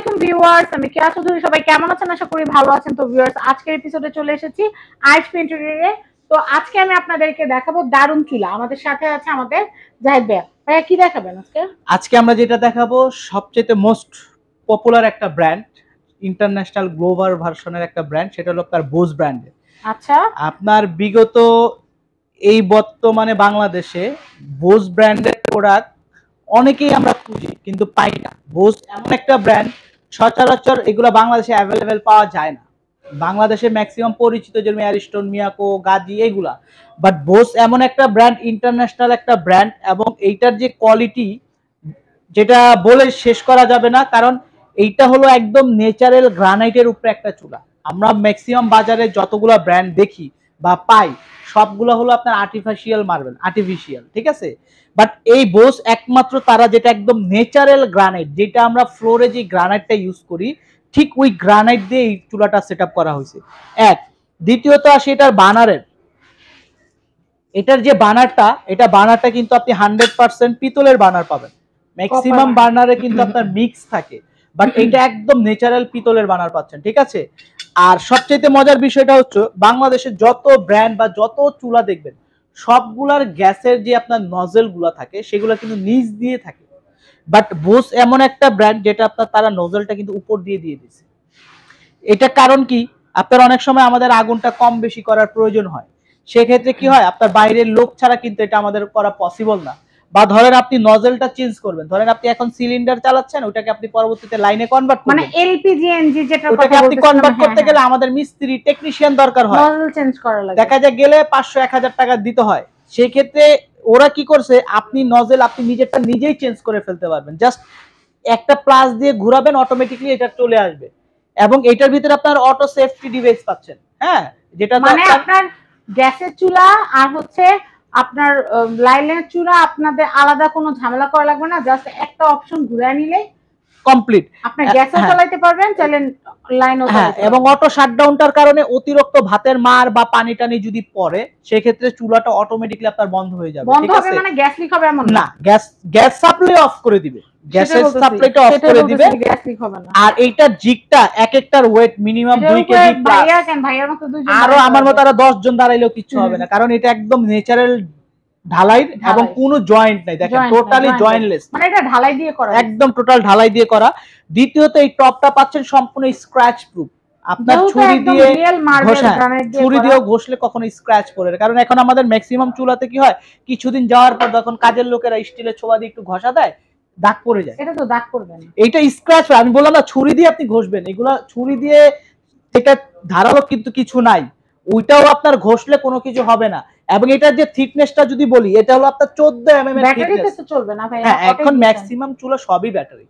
আলাইকুম ভিউয়ার্স, আমি কেয়া চৌধুরী। সবাই কেমন আছেন? আশা করি ভালো আছেন। তো ভিউয়ার্স, আজকের এপিসোডে চলে এসেছি আইএসপি ইন্টেরিয়রে। তো আজকে আমি আপনাদেরকে দেখাবো দারুন চুলা। আমাদের সাথে আছে আমাদের জাহিদ ভাইয়া। ভাইয়া কি দেখাবেন আজকে? আজকে আমরা যেটা দেখাবো সবচেয়ে মোস্ট পপুলার একটা ব্র্যান্ড, ইন্টারন্যাশনাল গ্লোবাল ভার্সনের একটা ব্র্যান্ড, সেটা হলো আপনার বোস ব্র্যান্ডের। আচ্ছা, আপনার বিগত এই বর্তমানে বাংলাদেশে বোস ব্র্যান্ডের প্রোডাক্ট অনেকেই আমরা খুঁজি কিন্তু পাই না। বোস এমন একটা ব্র্যান্ড, সচরাচর এগুলো বাংলাদেশে অ্যাভেলেবেল পাওয়া যায় না। বাংলাদেশে ম্যাক্সিমাম পরিচিত যেমন এয়ারস্টোন, মিয়াকো, গাজি এইগুলা, বাট বোস এমন একটা ব্র্যান্ড, ইন্টারন্যাশনাল একটা ব্র্যান্ড, এবং এইটার যে কোয়ালিটি যেটা বলে শেষ করা যাবে না। কারণ এইটা হলো একদম ন্যাচারাল গ্রানাইটের উপরে একটা চুলা। আমরা ম্যাক্সিমাম বাজারে যতগুলো ব্র্যান্ড দেখি বা পাই সবগুলো হলো আপনার আর্টিফিশিয়াল মার্বেল, আর্টিফিশিয়াল, ঠিক আছে। বাট এই বোস একমাত্র তারা যেটা একদম ন্যাচারাল গ্রানাইট, যেটা আমরা ফ্লোরে যে গ্রানাইটটা ইউজ করি ঠিক ওই গ্রানাইট দিয়ে এই চুলাটা সেট আপ করা হয়েছে। এক, দ্বিতীয়ত আসে এটার বানারের, এটার যে বানারটা, এটা বানারটা কিন্তু আপনি 100% পিতলের বানার পাবেন। ম্যাক্সিমাম বার্নারে কিন্তু আপনার মিক্স থাকে, বাট এটা একদম ন্যাচারাল পিতলের বার্নার পাচ্ছেন, ঠিক আছে। আর সবচেয়ে মজার বিষয়টা হচ্ছে বাংলাদেশের যত ব্র্যান্ড বা যত চুলা দেখবেন সবগুলার গ্যাসের যে আপনার নজেল গুলা থাকে সেগুলো কিন্তু নিচ দিয়ে থাকে, বাট বোস এমন একটা ব্র্যান্ড যেটা আপনার তারা নজেলটা কিন্তু উপর দিয়ে দিয়েছে। এটা কারণ কি, আপনার অনেক সময় আমাদের আগুনটা কম বেশি করার প্রয়োজন হয়, সেক্ষেত্রে কি হয় আপনার বাইরের লোক ছাড়া কিন্তু এটা আমাদের করা পসিবল না। বা ধরেন আপনি নজেলটা চেঞ্জ করবেন, ধরেন আপনি এখন সিলিন্ডার চালাচ্ছেন, ওটাকে আপনি পরবর্তীতে লাইনে কনভার্ট করবেন, মানে এলপিজি এনজি যেটা ওটাকে আপনি কনভার্ট করতে গেলে আমাদের মিস্ত্রি টেকনিশিয়ান দরকার হয়, নজল চেঞ্জ করা লাগে, দেখা যায় গেলে 500-1000 টাকা দিতে হয়। সেই ক্ষেত্রে ওরা কি করছে, আপনি নজেল আপনি নিজেরটা নিজেই চেঞ্জ করে ফেলতে পারবেন, জাস্ট একটা প্লাস দিয়ে ঘোরাবেন, অটোমেটিক্যালি এটা চলে আসবে। এবং এটার ভিতরে আপনার অটো সেফটি ডিভাইস পাচ্ছেন, হ্যাঁ, যেটা মানে আপনার গ্যাসের চুলা আর হচ্ছে আপনার লাইনের চুলা আপনাদের আলাদা কোনো ঝামেলা করা লাগবে না। জাস্ট একটা অপশন ঘুরিয়ে নিলে কমপ্লিট আপনি গ্যাসও চালাতে পারবেন, চাইলেন লাইনও চালাতে পারবেন। এবং অটো শাটডাউনটার কারণে অতিরিক্ত ভাতের মার বা পানি টানি যদি পড়ে সেক্ষেত্রে চুলাটা অটোমেটিক্যালি আপনার বন্ধ হয়ে যাবে। বন্ধ হবে মানে গ্যাস লিক হবে এমন না, গ্যাস সাপ্লাই অফ করে দিবে, গ্যাসের সাপ্লাইটা অফ করে দিবে। গ্যাস লিক হবে না। আর এইটার জিগটা এক একটার ওয়েট মিনিমাম 2 কেজি প্লাস। ভাইয়া কেন, ভাইয়ার মতো দুইজন আরো আমার মতো আরো 10 জন দাঁড়াইলেও কিছু হবে না, কারণ এটা একদম ন্যাচারাল ঢালাই এবং কোনো জয়েন্ট নাই, দেখেন টোটালি জয়েন্টলেস, মানে এটা ঢালাই দিয়ে করা, একদম টোটাল ঢালাই দিয়ে করা। দ্বিতীয়ত এই টপটা পাচ্ছেন সম্পূর্ণ স্ক্র্যাচ প্রুফ, আপনার ছুরি দিয়ে ঘষলে কখনো স্ক্র্যাচ পড়ে না। কারণ এখন আমাদের ম্যাক্সিমাম চুলাতে কি হয়, কিছুদিন যাওয়ার পর যখন কাজের লোকেরা স্টিলের ছোবা দিয়ে একটু ঘষা দেয় দাগ পড়ে যায়, এটা তো দাগ পড়বে না, এইটা স্ক্র্যাচ। আমি বললাম না ছুরি দিয়ে আপনি ঘষবেন, এগুলা ছুরি দিয়ে এটা ধারালো কিন্তু কিছু নাই, ওইটাও আপনার ঘষলে কোনো কিছু হবে না। এবং এটার যে থিকনেসটা যদি বলি, এটা হলো আপনার 14 mm এর থিকনেস। তো চলবে না ভাই, এখন ম্যাক্সিমাম চুলা সবই ব্যাটারি।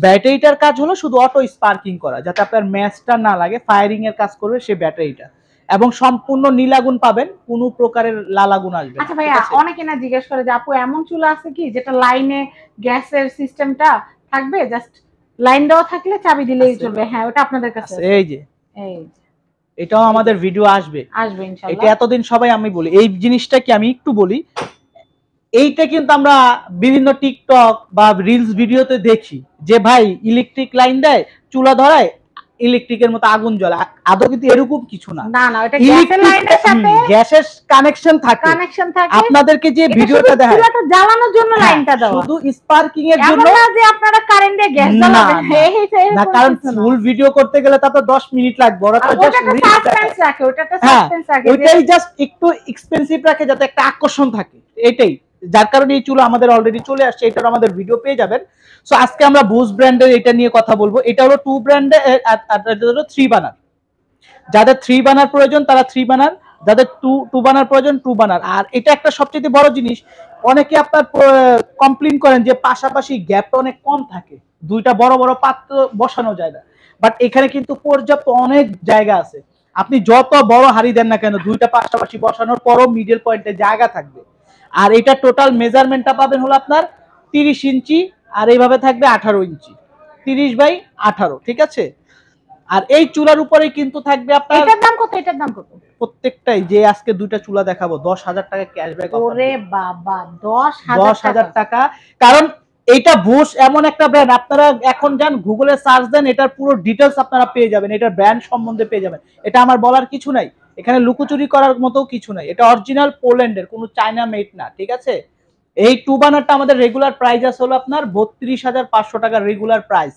ব্যাটারিটার কাজ হলো শুধু অটো স্পার্কিং করা, যাতে আপনার ম্যাচটা না লাগে, ফায়ারিং এর কাজ করবে সেই ব্যাটারিটা। এবং সম্পূর্ণ নীলাগুন পাবেন, কোনো প্রকারের লালাগুন আসবে না। আচ্ছা ভাইয়া, অনেকে না জিজ্ঞেস করে যে আপু এমন চুলা আছে কি যেটা লাইনে গ্যাসের সিস্টেমটা থাকবে, জাস্ট লাইন দেওয়া থাকলে চাবি দিলেই চলবে? হ্যাঁ, ওটা আপনাদের কাছে এই যে এটাও আমাদের ভিডিও আসবে ইনশাআল্লাহ। এটা এতদিন সবাই আমি বলি এই জিনিসটা কি আমি একটু বলি, এইটা কিন্তু আমরা বিভিন্ন টিকটক বা রিলস ভিডিওতে দেখি যে ভাই ইলেকট্রিক লাইন দেয়, চুলা ধরায়, ইলেকট্রিকের মতো আগুন জ্বলে। আদৌ কিন্তু এরকম কিছু না, না না, এটা গ্যাসের লাইনের সাথে গ্যাসের কানেকশন থাকে। আপনাদেরকে যে ভিডিওটা দেখায় চুলাটা জ্বালানোর জন্য লাইনটা দেওয়া, শুধু স্পার্কিং এর জন্য, এমন না যে আপনারা কারেন্ট দিয়ে গ্যাস জ্বালাবেন। না, কারণ ফুল ভিডিও করতে গেলে তা তো 10 মিনিট লাগবে, ওরা তো জাস্ট সাসপেন্স রাখে, ওটাতে সাসপেন্স রাখে, ওইটাই জাস্ট একটু এক্সপেন্সিভ রাখে যাতে একটা আকর্ষণ থাকে, এটাই যার কারণে এই চুলা আমাদের অলরেডি চলে আসছে, এটার আমাদের ভিডিও পেয়ে যাবেন। সো আজকে আমরা বুস ব্র্যান্ডের এটা নিয়ে কথা বলবো। এটা হলো 2 ব্র্যান্ডের, আর এটা হলো 3 বানার। যাদের 3 বানার প্রয়োজন তারা 3 বানার, যাদের 2 বানার প্রয়োজন 2 বানার। আর এটা একটা সবচেয়ে বড় জিনিস, অনেকে আপনার কমপ্লেইন করেন যে পাশাপাশি গ্যাপটা অনেক কম থাকে, দুইটা বড় বড় পাত্র বসানো যায় না, বাট এখানে কিন্তু পর্যাপ্ত অনেক জায়গা আছে। আপনি যত বড় হাড়ি দেন না কেন, দুইটা পাশাপাশি বসানোর পরও মিডল পয়েন্টে জায়গা থাকবে। আর এটা টোটাল মেজারমেন্টটা পাবেন হলো আপনার 30 ইঞ্চি, আর এইভাবে থাকবে 18 ইঞ্চি, 30/18, ঠিক আছে। আর এই চুলার উপরে কিন্তু থাকবে আপনার, এটার দাম কত? এটার দাম কত? প্রত্যেকটাই যে আজকে দুইটা চুলা দেখাবো 10,000 টাকা ক্যাশব্যাক। ওরে বাবা, 10,000 টাকা। কারণ এইটা বুশ এমন একটা ব্র্যান্ড, আপনারা এখন যান গুগলে সার্চ দেন, এটার পুরো ডিটেলস আপনারা পেয়ে যাবেন, এটার ব্র্যান্ড সম্বন্ধে পেয়ে যাবেন। এটা আমার বলার কিছু নাই, এখানে লুকোচুরি করার মতো কিছু নাই। এটা অরিজিনাল পোল্যান্ডের, কোনো চায়না মেড না, ঠিক আছে। এই টু বানারটা আমাদের রেগুলার প্রাইস আছে হলো আপনার 32,500 টাকা রেগুলার প্রাইস।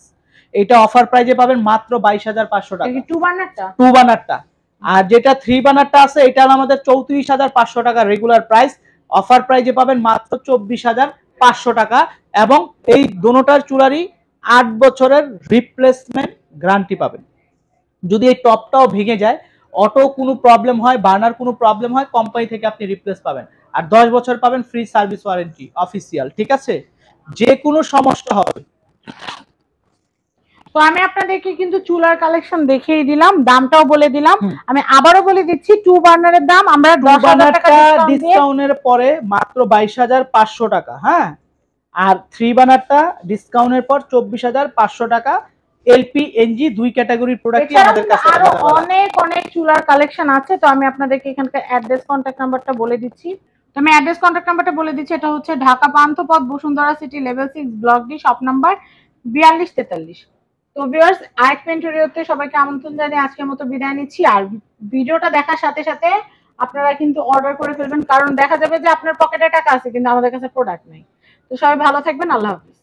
এটা অফার প্রাইজে পাবেন মাত্র 22,500 টাকা টু বার্নারটা। টু বানারটা। আর যেটা থ্রি বানারটা আছে এটা হলো আমাদের 34,500 টাকা রেগুলার প্রাইস, অফার প্রাইজে পাবেন মাত্র 24,500 টাকা। এবং এই দোনোটার চুলারই 8 বছরের রিপ্লেসমেন্ট গ্যারান্টি পাবেন। যদি এই টপটাও ভেঙে যায়, অটো কোনো প্রবলেম হয়, বার্নার কোনো প্রবলেম হয়, কোম্পানি থেকে আপনি রিপ্লেস পাবেন। আর 10 বছর পাবেন ফ্রি সার্ভিস ওয়ারেন্টি অফিসিয়াল, ঠিক আছে। যে কোনো সমস্যা হবে। তো আমি আপনাদেরকে কিন্তু চুলার কালেকশন দেখিয়ে দিলাম, দামটাও বলে দিলাম। আমি আবারও বলে দিচ্ছি, টু বার্নারের দাম আমরা 10,000 টাকা ডিসকাউন্টের পরে মাত্র 22,500 টাকা, হ্যাঁ। আর থ্রি বার্নারটা ডিসকাউন্টের পর 24,500 টাকা। এলপি এনজি দুই ক্যাটাগরির প্রোডাক্ট আমাদের কাছে আরো অনেক অনেক চুলার কালেকশন আছে। তো আমি আপনাদেরকে এখানকার অ্যাড্রেস কন্ট্যাক্ট নাম্বারটা বলে দিচ্ছি। তো আমি অ্যাড্রেস কন্ট্যাক্ট নাম্বারটা বলে দিচ্ছি, এটা হচ্ছে Dhaka Panthapath, Bashundhara city, level 6, block D, shop number 4243। তো ভিউয়ার্স, আইট পেন্টুরিওতে সবাইকে আমন্ত্রণ জানিয়ে আজকের মতো বিদায় নিচ্ছি। আর ভিডিওটা দেখার সাথে সাথে আপনারা কিন্তু অর্ডার করে ফেলবেন, কারণ দেখা যাবে যে আপনার পকেটে টাকা আছে কিন্তু আমাদের কাছে প্রোডাক্ট নেই। তো সবাই ভালো থাকবেন, আল্লাহ হাফিজ।